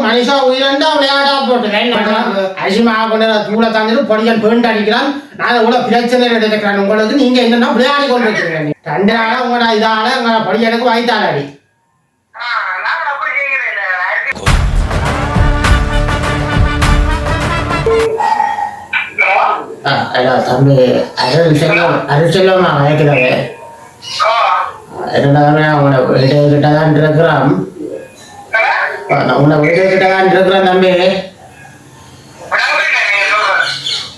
மனுஷா உயிரண்டா விளையாடா போட்டுறேன் அரிசி மாவு கொண்டு தூளை தாண்டிட்டு பொடியன் பெயிண்ட் அடிக்கிறான் நான் இவ்வளவு பிரச்சனை எடுத்துக்கிறேன் உங்களுக்கு நீங்க என்னன்னா விளையாடி கொண்டு இருக்கிறீங்க 2 நாளா உங்களோட இதால உங்க பொடியனுக்கு வாய்த்தாடி தம்பி அருள் செல்வமா வயக்கிறது உங்களை வீடு கிட்டதான் இருக்கிறோம் உங்களை வீடு கிட்டதான் இருக்கிறோம் தம்பி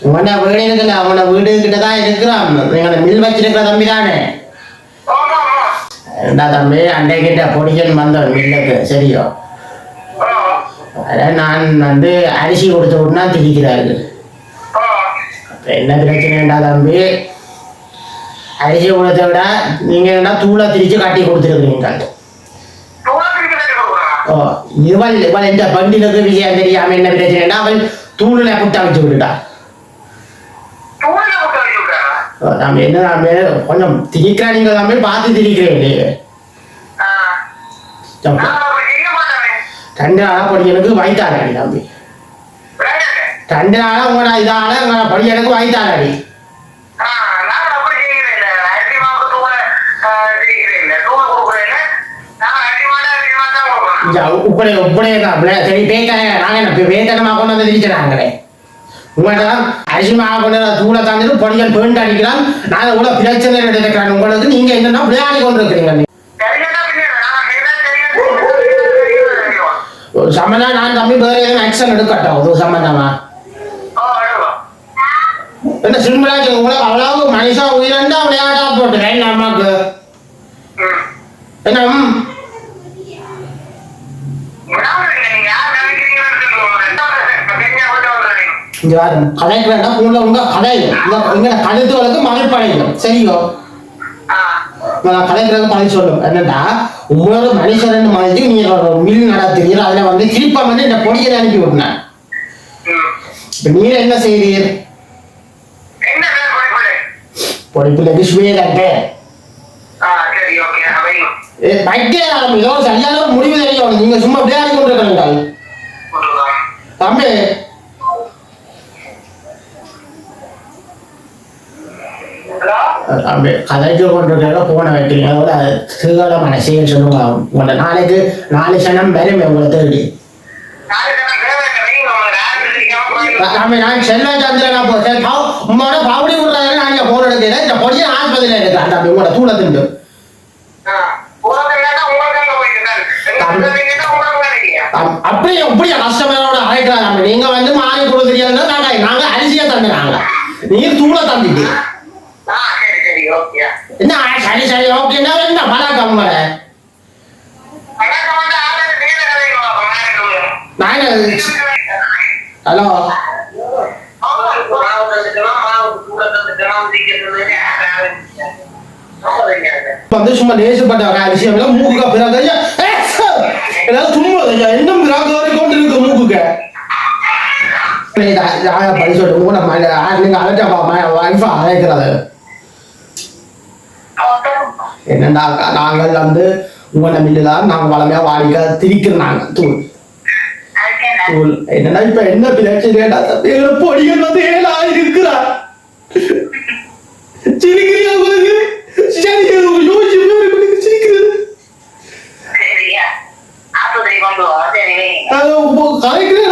உங்களோட வீடு இருக்குல்ல உங்களோட வீடு கிட்டதான் இருக்கிறோம் நீங்க மில் வச்சிருக்கிற தம்பி தானே என்ன தம்பி அன்றைக்கிட்ட பொடியன் வந்தோம் மில்லுக்கு சரியோ அதான் நான் வந்து அரிசி கொடுத்து விட்டுனா திரிக்கிறார்கள் என்ன பிரச்சனைடா தம்பி அரிசி கொடுத்த விட நீங்க என்ன தூளை திரிச்சு காட்டி கொடுத்துருக்கீங்க ஓ இவள் இந்த பண்டிகைக்கு விஷயம் தெரியாம என்ன பிரச்சனைனா அவள் தூளில் புட்டா வச்சு விட்டுட்டா நம்ம என்ன நம்ம கொஞ்சம் திரிக்கிறா நீங்க தம்பி பார்த்து திரிக்கிறேன் இல்லையே 2 நாளா பொடியனுக்கு வாய்த்தாடி தம்பி 2 நாளா உங்களோட இதால உங்களோட பொடியனுக்கு வாய்த்தாடி உப்பனே தான் சரி பேக்காங்க நாங்க என்ன வேத்தனமா கொண்டு வந்து திரிக்கிறாங்களே உங்கள்கிட்ட அரிசி மாவு கொண்டு தூளை தாண்டிட்டு பொடியன் பெயிண்ட் அடிக்கிறான் நான் இவ்வளவு பிரச்சனை எடுத்துக்கிறேன் உங்களுக்கு நீங்க என்னன்னா விளையாடி கொண்டு இருக்கிறீங்க சம்பந்தா நான் தம்பி வேற எதுவும் ஆக்ஷன் எடுக்கட்டும் ஒரு சம்பந்தமா என்ன சிம்பிளா உங்களுக்கு அவ்வளவு மனுஷா உயிரண்டா விளையாடா போட்டுறேன் நமக்கு என்ன கலைக்கிறா உங்க கலையும் கழுத்துகளுக்கு மகள் படைக்கும் சரியோ கலைக்கிறது பழி சொல்லும் என்னன்னா உங்களோட மனுஷன் மாதிரி நீங்க மில் நடத்துறீங்க அதுல வந்து திருப்பம் வந்து இந்த பொடியை அனுப்பி விடுனேன் இப்ப நீங்க என்ன செய்றீர் பொடிப்புல சுவேதன்ட்டு இதோ சரியான முடிவு தெரியும் நீங்க சும்மா விளையாடி கொண்டு இருக்கிறீர்கள் தம்பி கதைக்கு கொண்டிருக்க போன வைக்கிறீங்க அதோட திருகாலமான செயல் சொல்லுங்க உங்களோட நாளைக்கு 4 சனம் வரும் உங்களை தேடி நான் செல்வ சந்திரனா உங்களோட பாவடி விடுறாங்க நான் போன் எடுக்கிறேன் இந்த பொடியை ஆஸ்பத்திரியில் எடுக்கிறேன் தம்பி உங்களோட தூளை திண்டு அப்படியே அப்படியே கஷ்டமரோட அழைக்கிறாங்க தம்பி நீங்க வந்து மாறி கொடுக்குறீங்கன்னா நாங்க அரிசியை தந்துறாங்க நீங்க தூளை தந்துட்டு என்ன சரி சரி ஓகேன்னா என்ன பழக்கம் ஹலோ வந்து சும்மா நேசப்பட்ட விஷயம் மூக்குக்கா பிறகு ஏதாவது சும்மா என்ன பிறகு கொண்டு இருக்கு மூக்குக்கு படி சொல்லிட்டு நீங்க அழைச்சா அழைக்கிறது என்னண்டா நாங்கள் வந்து உங்களோட மில்லுதான் நாங்க வளமையா வாடிக்க திரிக்கிறாங்க தூள் தூள் என்னன்னா இப்ப என்ன பிரச்சனை பொடிகள் வந்து 7 இருக்கிறா சிரிக்கிறியா உங்களுக்கு சரி யோசிச்சு சிரிக்கிறது கலைக்கிறேன்